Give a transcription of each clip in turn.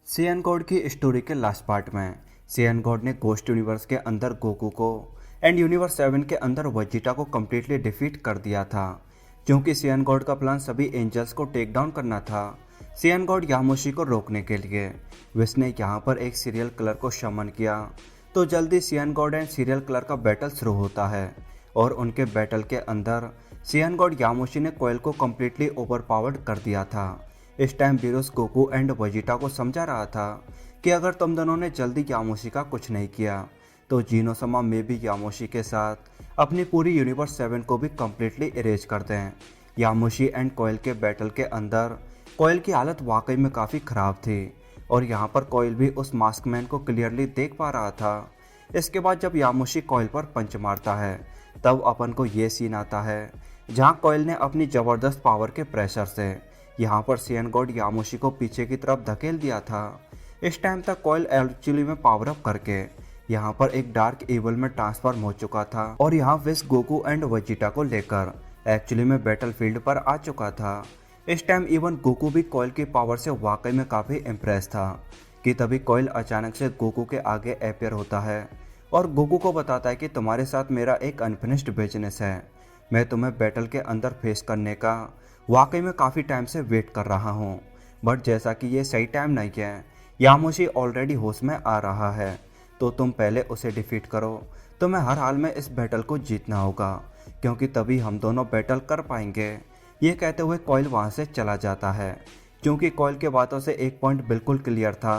सियान गॉड की स्टोरी के लास्ट पार्ट में सियान गॉड ने गोस्ट यूनिवर्स के अंदर गोकू को एंड यूनिवर्स 7 के अंदर वेजिटा को कम्प्लीटली डिफीट कर दिया था। क्योंकि सियान गॉड का प्लान सभी एंजल्स को टेक डाउन करना था, सियान गॉड यामोशी को रोकने के लिए विश ने यहाँ पर एक सीरियल किलर को समन किया। तो जल्दी सियान गॉड एंड सीरियल किलर का बैटल शुरू होता है और उनके बैटल के अंदर सियान गॉड यामोशी ने कोयल को कम्प्लीटली ओवरपावर्ड कर दिया था। इस टाइम बीरूस गोकू एंड वेजिटा को समझा रहा था कि अगर तुम दोनों ने जल्दी यामोशी का कुछ नहीं किया तो जीनोसमा में भी यामोशी के साथ अपनी पूरी यूनिवर्स 7 को भी कम्प्लीटली इरेज कर दें। यामोशी एंड कोयल के बैटल के अंदर कोयल की हालत वाकई में काफ़ी ख़राब थी और यहाँ पर कोयल भी उस मास्क मैन को क्लियरली देख पा रहा था। इसके बाद जब यामोशी कोयल पर पंच मारता है तब अपन को ये सीन आता है जहाँ कोयल ने अपनी ज़बरदस्त पावर के प्रेशर से यहाँ पर सियान गॉड यामोशी को पीछे की तरफ धकेल दिया था। इस टाइम तक कोयल एक्चुअली में पावर अप करके यहाँ पर एक डार्क इवल में ट्रांसफॉर्म हो चुका था और यहाँ विश गोकू एंड वेजिटा को लेकर एक्चुअली में बैटल फील्ड पर आ चुका था। इस टाइम इवन गोकू भी कोयल की पावर से वाकई में काफ़ी इम्प्रेस था कि तभी कोयल अचानक से गोकू के आगे अपेयर होता है और गोकू को बताता है कि तुम्हारे साथ मेरा एक अनफिनिश्ड बिजनेस है। मैं तुम्हें बैटल के अंदर फेस करने का वाकई में काफ़ी टाइम से वेट कर रहा हूँ, बट जैसा कि ये सही टाइम नहीं है, यामोशी ऑलरेडी होश में आ रहा है, तो तुम पहले उसे डिफीट करो। तुम्हें हर हाल में इस बैटल को जीतना होगा क्योंकि तभी हम दोनों बैटल कर पाएंगे। ये कहते हुए कोयल वहाँ से चला जाता है क्योंकि कोयल के बातों से एक पॉइंट बिल्कुल क्लियर था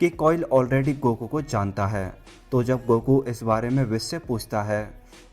कि कोयल ऑलरेडी गोकू को जानता है। तो जब गोकू इस बारे में विश से पूछता है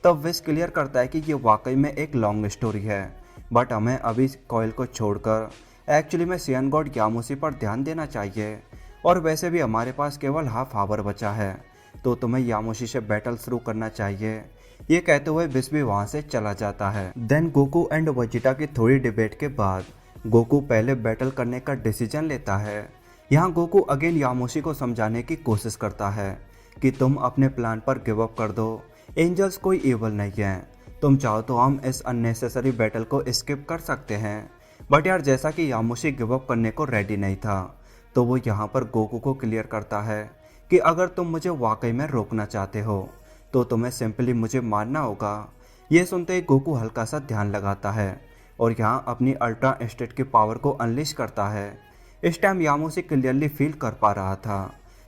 तब विश क्लियर करता है कि ये वाकई में एक लॉन्ग स्टोरी है, बट हमें अभी कोयल को छोड़कर एक्चुअली में सियान गॉड यामोशी पर ध्यान देना चाहिए और वैसे भी हमारे पास केवल हाफ आवर बचा है, तो तुम्हें यामोशी से बैटल शुरू करना चाहिए। ये कहते हुए विश भी वहाँ से चला जाता है। देन गोकू एंड वेजिटा की थोड़ी डिबेट के बाद गोकू पहले बैटल करने का डिसीजन लेता है। यहाँ गोकू अगेन यामोशी को समझाने की कोशिश करता है कि तुम अपने प्लान पर गिव अप कर दो, एंजल्स कोई इवल नहीं है, तुम चाहो तो हम इस अननेसेसरी बैटल को स्किप कर सकते हैं। बट यार जैसा कि यामोशी गिव अप करने को रेडी नहीं था तो वो यहाँ पर गोकू को क्लियर करता है कि अगर तुम मुझे वाकई में रोकना चाहते हो तो तुम्हें सिंपली मुझे मारना होगा। ये सुनते ही गोकू हल्का सा ध्यान लगाता है और यहाँ अपनी अल्ट्रा इंस्टेंट की पावर को अनलिश करता है। इस टाइम यामोशी क्लियरली फील कर पा रहा था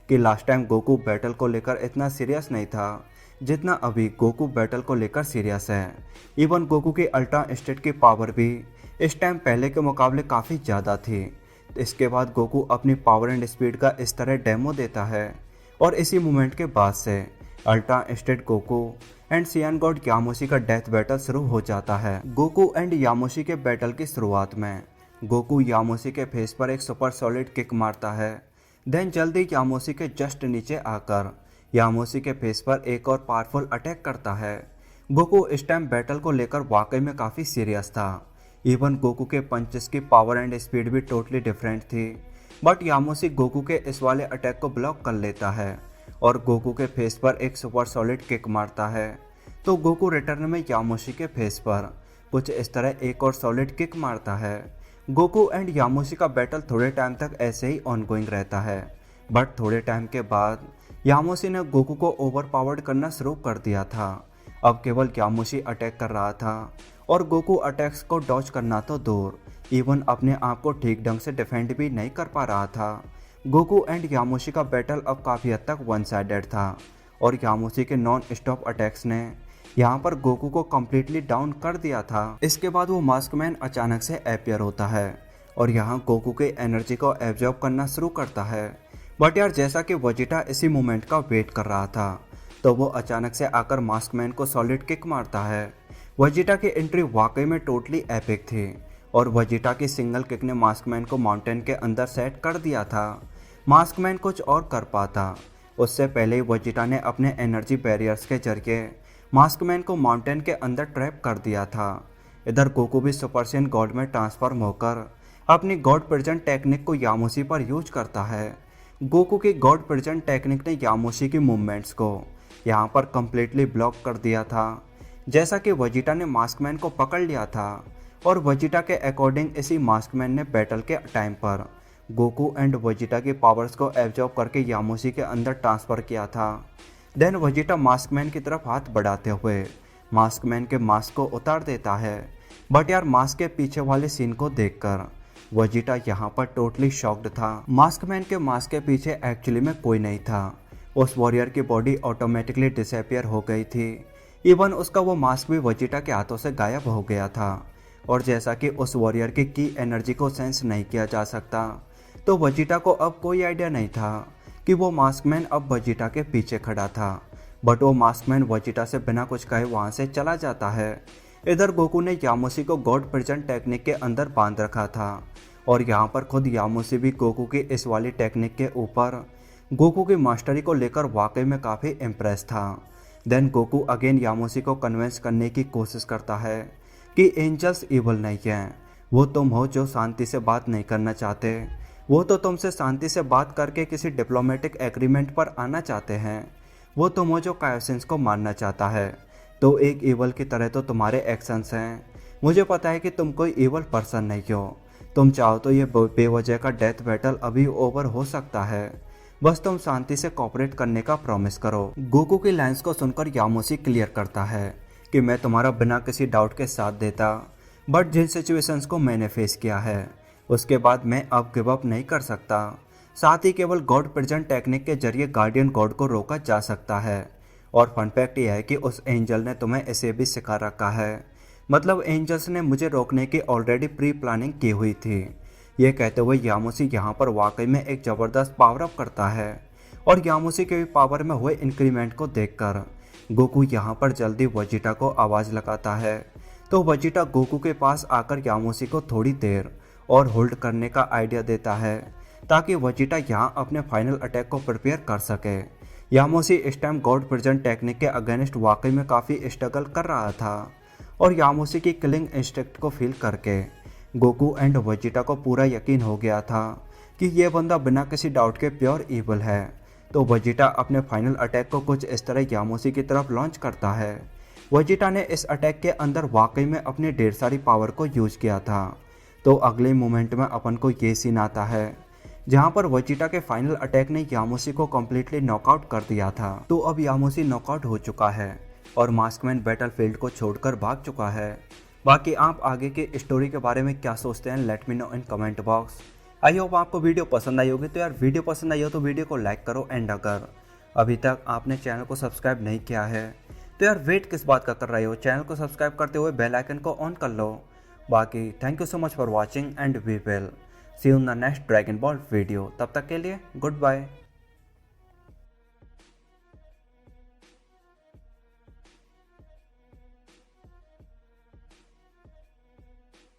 कि लास्ट टाइम गोकू बैटल को लेकर इतना सीरियस नहीं था जितना अभी गोकू बैटल को लेकर सीरियस है। इवन गोकू की अल्ट्रा इंस्टेंट की पावर भी इस टाइम पहले के मुकाबले काफ़ी ज़्यादा थी। इसके बाद गोकू अपनी पावर एंड स्पीड का इस तरह डेमो देता है और इसी मोमेंट के बाद से अल्ट्रा इंस्टेंट गोकू एंड सियान गॉड यामोशी का डेथ बैटल शुरू हो जाता है। गोकू एंड यामोशी के बैटल की शुरुआत में गोकू यामोशी के फेस पर एक सुपर सॉलिड किक मारता है। देन जल्दी यामोशी के जस्ट नीचे आकर यामोशी के फेस पर एक और पावरफुल अटैक करता है। गोकू इस टाइम बैटल को लेकर वाकई में काफ़ी सीरियस था। इवन गोकू के पंचेस की पावर एंड स्पीड भी टोटली डिफरेंट थी, बट यामोशी गोकू के इस वाले अटैक को ब्लॉक कर लेता है और गोकू के फेस पर एक सुपर सॉलिड किक मारता है। तो गोकू रिटर्न में यामोशी के फेस पर कुछ इस तरह एक और सॉलिड किक मारता है। गोकू एंड यामोशी का बैटल थोड़े टाइम तक ऐसे ही ऑनगोइंग रहता है, बट थोड़े टाइम के बाद यामोशी ने गोकू को ओवरपावर्ड करना शुरू कर दिया था। अब केवल यामोशी अटैक कर रहा था और गोकू अटैक्स को डॉज करना तो दूर, इवन अपने आप को ठीक ढंग से डिफेंड भी नहीं कर पा रहा था। गोकू एंड यामोशी का बैटल अब काफ़ी हद तक वन साइडेड था और यामोशी के नॉन स्टॉप अटैक्स ने यहाँ पर गोकू को कम्प्लीटली डाउन कर दिया था। इसके बाद वो मास्कमैन अचानक से अपियर होता है और यहाँ गोकू के एनर्जी को एब्जॉर्ब करना शुरू करता है। बट यार जैसा कि वेजिटा इसी मोमेंट का वेट कर रहा था तो वो अचानक से आकर मास्कमैन को सॉलिड किक मारता है। वेजिटा की एंट्री वाकई में टोटली एपिक थी और वेजिटा की सिंगल किक ने मास्कमैन को माउंटेन के अंदर सेट कर दिया था। मास्कमैन कुछ और कर पाता उससे पहले ही वेजिटा ने अपने एनर्जी बैरियर्स के जरिए मास्कमैन को माउंटेन के अंदर ट्रैप कर दिया था। इधर गोकू भी सुपर सैयन गॉड में ट्रांसफॉर्म होकर अपनी गॉड प्रेजेंट टेक्निक को यामोशी पर यूज करता है। गोकू की गॉड प्रेजेंट टेक्निक ने यामोशी की मूवमेंट्स को यहाँ पर कम्प्लीटली ब्लॉक कर दिया था। जैसा कि वेजिटा ने मास्कमैन को पकड़ लिया था और वेजिटा के अकॉर्डिंग इसी मास्कमैन ने बैटल के टाइम पर गोकू एंड वेजिटा की पावर्स को एब्जॉर्ब करके यामोसी के अंदर ट्रांसफ़र किया था। देन वेजिटा मास्कमैन की तरफ हाथ बढ़ाते हुए मास्कमैन के मास्क को उतार देता है। बट यार मास्क के पीछे वाले सीन को देखकर वेजिटा यहाँ पर टोटली शॉक्ड था। मास्कमैन के मास्क के पीछे एक्चुअली में कोई नहीं था। उस वॉरियर की बॉडी ऑटोमेटिकली डिसअपियर हो गई थी। इवन उसका वो मास्क भी वेजिटा के हाथों से गायब हो गया था। और जैसा कि उस वॉरियर की एनर्जी को सेंस नहीं किया जा सकता, तो वेजिटा को अब कोई आइडिया नहीं था कि वो मास्कमैन अब वेजिटा के पीछे खड़ा था। बट वो मास्कमैन वेजिटा से बिना कुछ कहे वहाँ से चला जाता है। इधर गोकू ने यामोसी को गॉड प्रेजेंट टेक्निक के अंदर बांध रखा था और यहाँ पर खुद यामोसी भी गोकू की इस वाली टेक्निक के ऊपर गोकू की मास्टरी को लेकर वाकई में काफ़ी इम्प्रेस था। देन गोकू अगेन यामोसी को कन्विंस करने की कोशिश करता है कि एंजल्स इवल नहीं हैं, वो तुम हो जो शांति से बात नहीं करना चाहते, वो तो तुमसे शांति से बात करके किसी डिप्लोमेटिक एग्रीमेंट पर आना चाहते हैं, वो तुम हो जो कायोसिन्स को मारना चाहता है। तो एक इवल की तरह तो तुम्हारे एक्शंस हैं। मुझे पता है कि तुम कोई इवल पर्सन नहीं हो, तुम चाहो तो ये बेवजह का डेथ बैटल अभी ओवर हो सकता है, बस तुम शांति से कोऑपरेट करने का प्रॉमिस करो। गोकू की लाइंस को सुनकर यामोसी क्लियर करता है कि मैं तुम्हारा बिना किसी डाउट के साथ देता, बट जिन सिचुएशंस को मैंने फेस किया है उसके बाद मैं अब गिव अप नहीं कर सकता। साथ ही केवल गॉड प्रेजेंट टेक्निक के जरिए गार्डियन गॉड को रोका जा सकता है। और फन फैक्ट यह है कि उस एंजल ने तुम्हें इसे भी सिखा रखा है, मतलब एंजल्स ने मुझे रोकने की ऑलरेडी प्री प्लानिंग की हुई थी। ये कहते हुए यामोसी यहाँ पर वाकई में एक ज़बरदस्त पावर अप करता है और यामोसी के भी पावर में हुए इंक्रीमेंट को देखकर गोकू यहाँ पर जल्दी वेजिटा को आवाज़ लगाता है। तो वेजिटा गोकू के पास आकर यामोसी को थोड़ी देर और होल्ड करने का आइडिया देता है ताकि वेजिटा यहाँ अपने फाइनल अटैक को प्रिपेयर कर सके। यामोसी इस टाइम गॉड प्रेजेंट टेक्निक के अगेंस्ट वाकई में काफ़ी स्ट्रगल कर रहा था और यामोसी की किलिंग इंस्टिंक्ट को फील करके गोकू एंड वेजिटा को पूरा यकीन हो गया था कि ये बंदा बिना किसी डाउट के प्योर इवल है। तो वेजिटा अपने फाइनल अटैक को कुछ इस तरह यामोसी की तरफ लॉन्च करता है। वेजिटा ने इस अटैक के अंदर वाकई में अपनी ढेर सारी पावर को यूज किया था। तो अगले मोमेंट में अपन को ये सीन आता है जहाँ पर वेजिटा के फाइनल अटैक ने यामोसी को कम्प्लीटली नॉकआउट कर दिया था। तो अब यामोसी नॉकआउट हो चुका है और मास्कमैन बैटलफील्ड को छोड़कर भाग चुका है। बाकी आप आगे के स्टोरी के बारे में क्या सोचते हैं, let me know in comment box. I hope आपको वीडियो पसंद आई होगी। तो यार वीडियो पसंद आई हो तो वीडियो को लाइक करो एंड अगर अभी तक आपने चैनल को सब्सक्राइब नहीं किया है तो यार वेट किस बात का कर रहे हो, चैनल को सब्सक्राइब करते हुए बेल आइकन को ऑन कर लो। बाकी thank you so much for watching and we will see you in the next dragon ball video. तब तक के लिए गुड बाय।